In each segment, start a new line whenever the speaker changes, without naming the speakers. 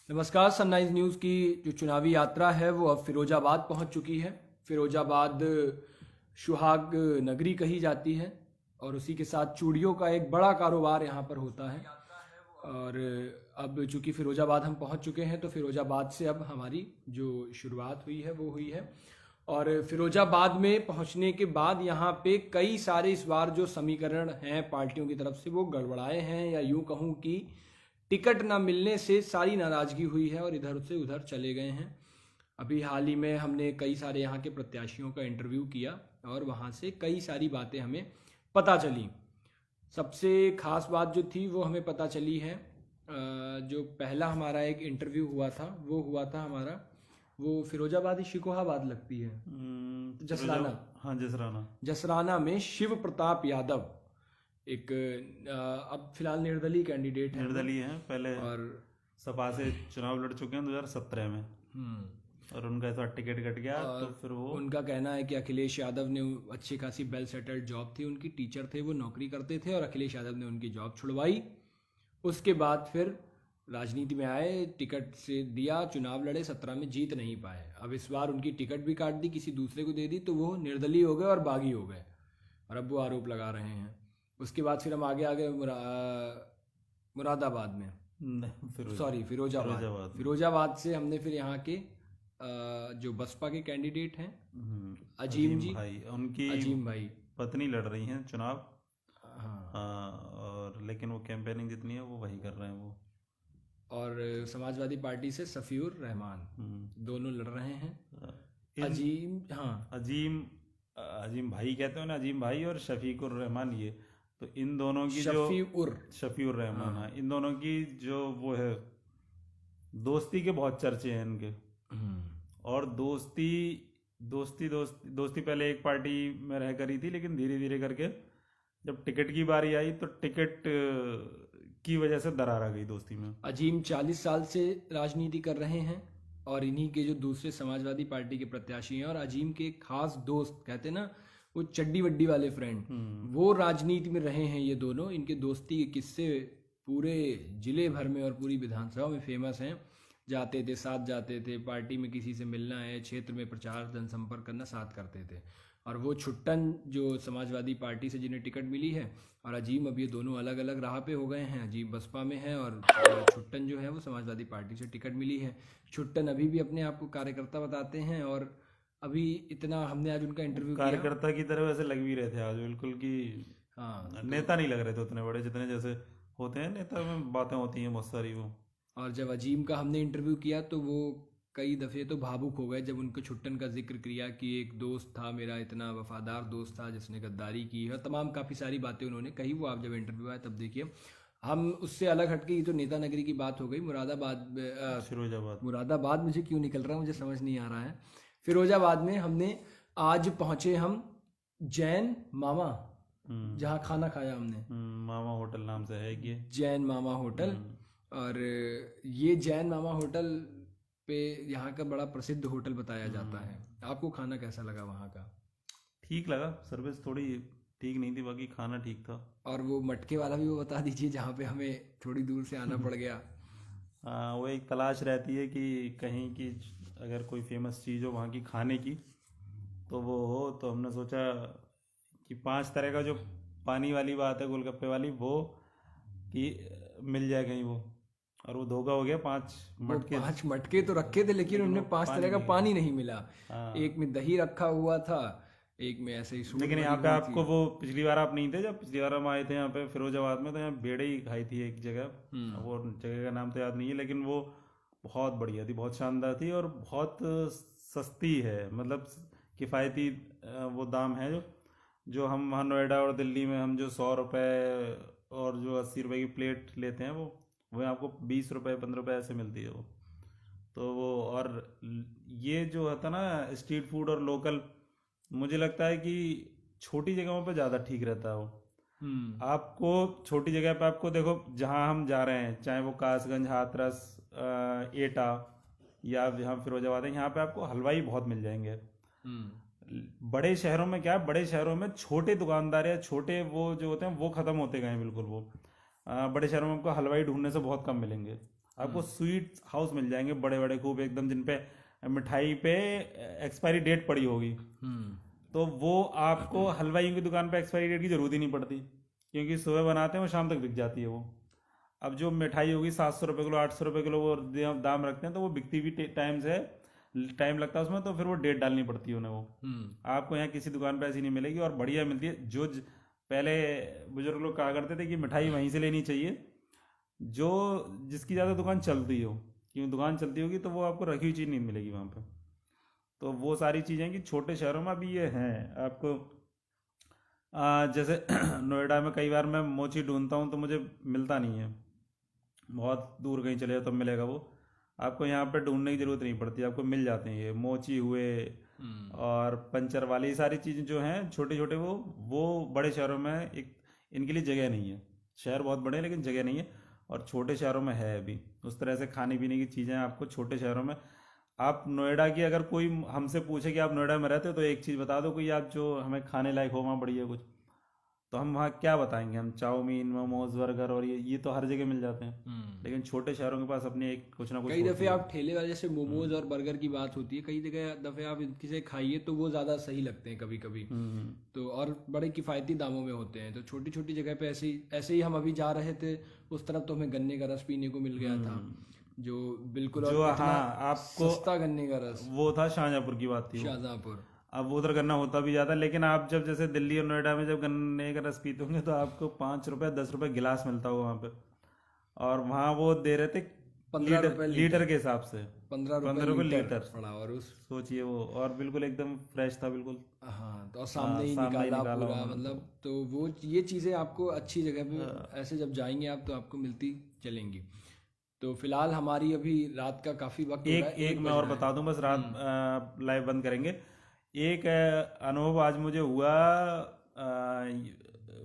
नमस्कार। Sunrise news की जो चुनावी यात्रा है वो अब फिरोजाबाद पहुंच चुकी है। फिरोजाबाद सुहाग नगरी कही जाती है और उसी के साथ चूड़ियों का एक बड़ा कारोबार यहाँ पर होता है। और अब चूंकि फिरोजाबाद हम पहुंच चुके हैं तो फिरोजाबाद से अब हमारी जो शुरुआत हुई है वो हुई है। और फिरोजाबाद में पहुंचने के बाद यहाँ पे कई सारे इस बार जो समीकरण हैं पार्टियों की तरफ से वो गड़बड़ाए हैं, या यूं कहूँ कि टिकट ना मिलने से सारी नाराजगी हुई है और इधर से उधर चले गए हैं। अभी हाल ही में हमने कई सारे यहाँ के प्रत्याशियों का इंटरव्यू किया और वहाँ से कई सारी बातें हमें पता चली। सबसे खास बात जो थी वो हमें पता चली है, जो पहला हमारा एक इंटरव्यू हुआ था वो हुआ था हमारा, वो फिरोजाबाद ही शिकोहाबाद लगती है, जसराना।
हाँ, जसराना।
जसराना में शिव प्रताप यादव एक अब फिलहाल निर्दलीय कैंडिडेट है वो।
निर्दलीय हैं, पहले
और
सपा से चुनाव लड़ चुके हैं 2017 में, और उनका ऐसा टिकट कट गया तो फिर वो
उनका कहना है कि अखिलेश यादव ने अच्छी खासी वेल सेटल्ड जॉब थी उनकी, टीचर थे वो, नौकरी करते थे और अखिलेश यादव ने उनकी जॉब छुड़वाई। उसके बाद फिर राजनीति में आए, टिकट से दिया, चुनाव लड़े, 17 में जीत नहीं पाए। अब इस बार उनकी टिकट भी काट दी, किसी दूसरे को दे दी तो वो निर्दलीय हो गए और बागी हो गए, और अब वो आरोप लगा रहे हैं। उसके बाद फिर हम आगे आगे मुरादाबाद में, सॉरी फिरोजाबाद। फिरोजाबाद से हमने फिर यहाँ के जो बसपा के कैंडिडेट हैं अजीम जी
भाई, उनकी
अजीम भाई,
पत्नी लड़ रही हैं चुनाव।
हाँ।
और लेकिन वो कैंपेनिंग जितनी है वो वही कर रहे हैं वो।
और समाजवादी पार्टी से सफ़ीउर रहमान, दोनों लड़ रहे हैं। अजीम, हाँ,
अजीम भाई कहते हो ना, अजीम भाई और शफीकुर रहमान, ये तो इन दोनों की जो शफीउर रहमान, हाँ, इन दोनों की जो वो है दोस्ती के बहुत चर्चे हैं इनके। और दोस्ती दोस्ती दोस्ती दोस्ती पहले एक पार्टी में रह करी थी, लेकिन धीरे धीरे करके जब टिकट की बारी आई तो टिकट की वजह से दरार आ गई दोस्ती में।
अजीम 40 साल से राजनीति कर रहे हैं और इन्हीं के जो दूसरे समाजवादी पार्टी के प्रत्याशी हैं, और अजीम के खास दोस्त कहते हैं ना वो चड्डी वड्डी वाले फ्रेंड, वो राजनीति में रहे हैं ये दोनों। इनके दोस्ती के किस्से पूरे जिले भर में और पूरी विधानसभा में फेमस हैं। जाते थे, साथ जाते थे, पार्टी में किसी से मिलना है, क्षेत्र में प्रचार जनसंपर्क करना, साथ करते थे। और वो छुट्टन जो समाजवादी पार्टी से जिन्हें टिकट मिली है, और अजीम, अब ये दोनों अलग अलग राह पे हो गए हैं। अजीम बसपा में है और छुट्टन जो है वो समाजवादी पार्टी से टिकट मिली है। छुट्टन अभी भी अपने आप को कार्यकर्ता बताते हैं, और अभी इतना हमने आज उनका इंटरव्यू किया,
कार्यकर्ता की तरह वैसे लग भी रहे थे आज बिल्कुल कि
हाँ,
नेता नहीं लग रहे थे उतने बड़े जितने जैसे होते हैं नेता में, बातें होती हैं बहुत सारी वो।
और जब अजीम का हमने इंटरव्यू किया तो वो कई दफ़े तो भावुक हो गए जब उनको छुट्टन का जिक्र किया कि एक दोस्त था मेरा, इतना वफादार दोस्त था जिसने गद्दारी की है, तमाम काफ़ी सारी बातें उन्होंने कही। वो आप जब इंटरव्यू आया तब देखिए। हम उससे अलग हटके, ये तो नेता नगरी की बात हो गई, मुरादाबाद मुझे क्यों निकल रहा है मुझे समझ नहीं आ रहा है। फिरोजाबाद में हमने आज पहुंचे हम जैन मामा, जहाँ खाना खाया हमने,
मामा होटल नाम से है ये,
जैन मामा होटल। और ये जैन मामा होटल पे यहाँ का बड़ा प्रसिद्ध होटल बताया जाता है। आपको खाना कैसा लगा वहाँ का?
ठीक लगा, सर्विस थोड़ी ठीक नहीं थी, बाकी खाना ठीक था।
और वो मटके वाला भी वो बता दीजिए जहाँ पे हमें थोड़ी दूर से आना पड़ गया।
हाँ, वो एक तलाश रहती है कि कहीं की अगर कोई फेमस चीज़ हो वहाँ की खाने की तो वो हो, तो हमने सोचा कि 5 तरह का जो पानी वाली बात है गोलगप्पे वाली, वो कि मिल जाए कहीं वो, और वो धोखा हो गया।
5 मटके तो रखे थे लेकिन उनमें 5 तरह का पानी नहीं मिला। एक में दही रखा हुआ था, एक में ऐसे ही सूप।
लेकिन यहाँ पे आपको वो, पिछली बार आप नहीं थे, जब पिछली बार हम आए थे यहाँ पे फिरोजाबाद में, तो यहाँ बेड़े ही खाई थी एक जगह, वो जगह का नाम तो याद नहीं है, लेकिन वो बहुत बढ़िया थी, बहुत शानदार थी और बहुत सस्ती है, मतलब किफ़ायती वो दाम है। जो हम वहाँ नोएडा और दिल्ली में हम जो 100 रुपये और जो 80 रुपये की प्लेट लेते हैं, वो आपको 20 रुपये 15 रुपये ऐसे मिलती है वो। तो वो, और ये जो होता ना स्ट्रीट फूड और लोकल, मुझे लगता है कि छोटी जगहों पे ज़्यादा ठीक रहता है वो। आपको छोटी जगह पे, आपको देखो जहाँ हम जा रहे हैं, चाहे वो कासगंज, हाथरस, एटा या यहाँ फिरोजाबाद है, यहाँ पे आपको हलवाई बहुत मिल जाएंगे। बड़े शहरों में क्या है, बड़े शहरों में छोटे दुकानदार या छोटे वो जो होते हैं वो ख़त्म होते गए हैं बिल्कुल वो। बड़े शहरों में आपको हलवाई ढूंढने से बहुत कम मिलेंगे। आपको स्वीट हाउस मिल जाएंगे बड़े बड़े खूब एकदम, जिन पे मिठाई पे एक्सपायरी डेट पड़ी होगी। तो वो आपको हलवाइयों की दुकान पे एक्सपायरी डेट की जरूरत ही नहीं पड़ती, क्योंकि सुबह बनाते हैं वो शाम तक बिक जाती है वो। अब जो मिठाई होगी 700 रुपये किलो, 800 रुपये किलो वो दाम रखते हैं, तो वो बिकती भी टाइम से टाइम लगता है उसमें, तो फिर वो डेट डालनी पड़ती है उन्हें वो। आपको यहाँ किसी दुकान पे ऐसी नहीं मिलेगी, और बढ़िया मिलती है। पहले बुजुर्ग लोग कहा करते थे कि मिठाई वहीं से लेनी चाहिए जो जिसकी ज़्यादा दुकान चलती हो, क्योंकि दुकान चलती होगी तो वो आपको रखी हुई चीज़ नहीं मिलेगी वहाँ पे। तो वो सारी चीज़ें कि छोटे शहरों में अभी ये हैं आपको। जैसे नोएडा में कई बार मैं मोची ढूंढता हूँ तो मुझे मिलता नहीं है, बहुत दूर कहीं चले जाओ तब मिलेगा वो। आपको यहाँ पे ढूंढने की जरूरत नहीं पड़ती, आपको मिल जाते हैं ये मोची हुए और पंचर वाली सारी चीज़ें जो हैं छोटे छोटे, वो बड़े शहरों में एक इनके लिए जगह नहीं है। शहर बहुत बड़े हैं लेकिन जगह नहीं है, और छोटे शहरों में है अभी उस तरह से खाने पीने की चीज़ें आपको छोटे शहरों में। आप नोएडा की अगर कोई हमसे पूछे कि आप नोएडा में रहते हो तो एक चीज़ बता दो कोई आप जो हमें खाने लायक हो वहाँ बढ़िया कुछ, तो हम वहाँ क्या बताएंगे? हम चाउमीन मोमोज बर्गर और ये तो हर जगह मिल जाते हैं। लेकिन छोटे शहरों के पास अपनी एक कुछ ना कुछ
कई दफ़े आप ठेले वाले जैसे मोमोज और बर्गर की बात होती है, कई जगह दफ़े आप इनकी से खाइए तो वो ज़्यादा सही लगते हैं कभी कभी, तो और बड़े किफ़ायती दामों में होते हैं। तो छोटी छोटी जगह पे ऐसे ही हम अभी जा रहे थे उस तरफ, तो हमें गन्ने का रस पीने को मिल गया था जो बिल्कुल, और
जो
इतना
हाँ आपको
सस्ता गन्ने का रस।
वो था शाहजहाँपुर की बात थी वो।
शाहजहाँपुर।
अब उधर गन्ना होता भी ज़्यादा, लेकिन आप जब जैसे दिल्ली और नोएडा में जब गन्ने का रस पीते होंगे तो आपको 5 रुपए 10 रुपए गिलास मिलता होगा वहाँ पे, और वहाँ वो दे रहे थे
15 रुपए
लीटर के हिसाब से।
15
रुपए
रुपए
लीटर
पड़ा, और उस
सोचिए वो, और बिल्कुल एकदम फ्रेश था बिल्कुल।
हाँ, तो और सामने ही
सामने ही
निकाला
निकाला
पूरा,
उन्होंने
मतलब तो वो ये चीज़ें आपको अच्छी जगह पे ऐसे जब जाएंगे आप तो आपको मिलती चलेंगी। तो फिलहाल हमारी अभी रात का काफ़ी वक्त हो रहा है,
एक मैं और बता दूं बस, रात लाइव बंद करेंगे। एक अनुभव आज मुझे हुआ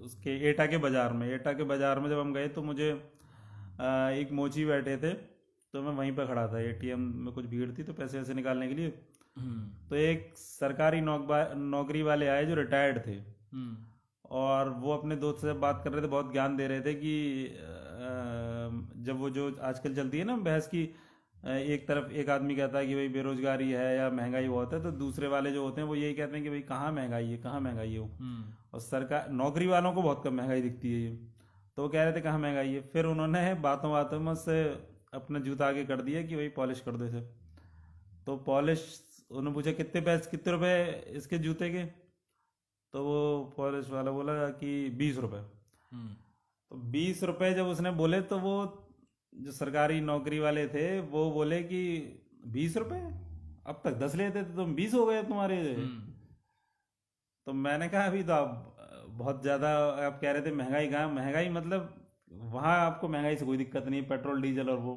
उसके एटा के बाजार में जब हम गए तो मुझे एक मोची बैठे थे, तो मैं वहीं पर खड़ा था, एटीएम में कुछ भीड़ थी तो पैसे वैसे निकालने के लिए। तो एक सरकारी नौकरी वाले आए जो रिटायर्ड थे, और वो अपने दोस्त से बात कर रहे थे, बहुत ज्ञान दे रहे थे कि जब वो जो आजकल चलती है ना बहस की, एक तरफ एक आदमी कहता है कि भाई बेरोजगारी है या महंगाई बहुत है, तो दूसरे वाले जो होते हैं वो यही कहते हैं कि भाई कहाँ महंगाई है, कहाँ महंगाई है वो। और सरकार नौकरी वालों को बहुत कम महंगाई दिखती है ये, तो वो कह रहे थे कहाँ महंगाई है। फिर उन्होंने बातों बातों में उससे अपना जूता आगे कर दिया कि भाई पॉलिश कर दो इसे। तो पॉलिश उन्होंने पूछा कितने रुपए इसके जूते के, तो वो पॉलिश वाला बोला कि 20 रुपए। तो 20 रुपए जब उसने बोले तो वो जो सरकारी नौकरी वाले थे वो बोले कि 20 रुपए, अब तक 10 लेते थे, तुम 20 हो गए तुम्हारे। तो मैंने कहा अभी तो आप बहुत ज़्यादा आप कह रहे थे महंगाई कहाँ, महंगाई मतलब वहाँ आपको महंगाई से कोई दिक्कत नहीं, पेट्रोल डीजल और वो,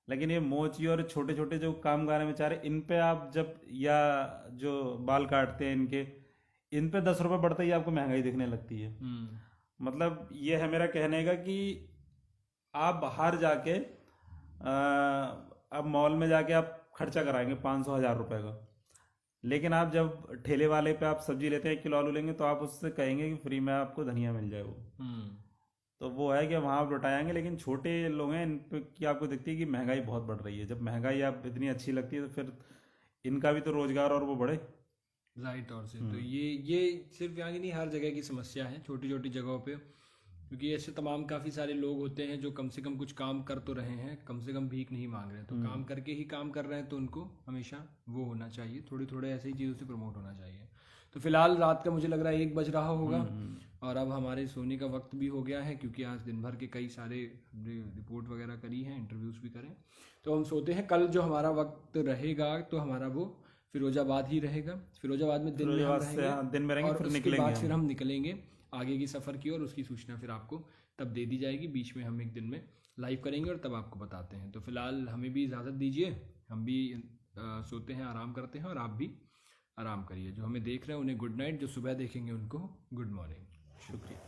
लेकिन ये मोची और छोटे छोटे जो कामगार हैं बेचारे, इन पे आप जब, या जो बाल काटते हैं इनके, इन पे 10 रुपए बढ़ते ही आपको महंगाई दिखने लगती है। मतलब ये है मेरा कहने का कि आप बाहर जाके अब मॉल में जाके आप खर्चा कराएंगे 500-1000 रुपए का, लेकिन आप जब ठेले वाले पे आप सब्जी लेते हैं 1 किलो आलू लेंगे तो आप उससे कहेंगे कि फ्री में आपको धनिया मिल जाए वो। तो वो है कि वहाँ आप लौटाएंगे, लेकिन छोटे लोग हैं इन पे की आपको दिखती है कि महंगाई बहुत बढ़ रही है। जब महंगाई आप इतनी अच्छी लगती है तो फिर इनका भी तो रोजगार और वो बढ़े।
राइट तौर से। तो ये सिर्फ यहाँ की नहीं, हर जगह की समस्या है छोटी छोटी जगहों पे, क्योंकि ऐसे तमाम काफ़ी सारे लोग होते हैं जो कम से कम कुछ काम कर तो रहे हैं, कम से कम भीख नहीं मांग रहे, तो काम करके ही काम कर रहे हैं, तो उनको हमेशा वो होना चाहिए, थोड़े थोड़े ऐसे ही चीज़ों से प्रमोट होना चाहिए। तो फिलहाल रात का मुझे लग रहा है 1 बज रहा होगा, और अब हमारे सोने का वक्त भी हो गया है, क्योंकि आज दिन भर के कई सारे रिपोर्ट वगैरह करी हैं, इंटरव्यूज़ भी करें, तो हम सोते हैं। कल जो हमारा वक्त रहेगा तो हमारा वो फिरोजाबाद ही रहेगा। फिरोजाबाद में दिन में हम रहेंगे, और उसके बाद फिर हम निकलेंगे आगे की सफ़र की, और उसकी सूचना फिर आपको तब दे दी जाएगी। बीच में हम एक दिन में लाइव करेंगे और तब आपको बताते हैं। तो फिलहाल हमें भी इजाज़त दीजिए, हम भी सोते हैं, आराम करते हैं, और आप भी आराम करिए। जो हमें देख रहे हैं उन्हें गुड नाइट, जो सुबह देखेंगे उनको गुड मॉर्निंग। शुक्रिया।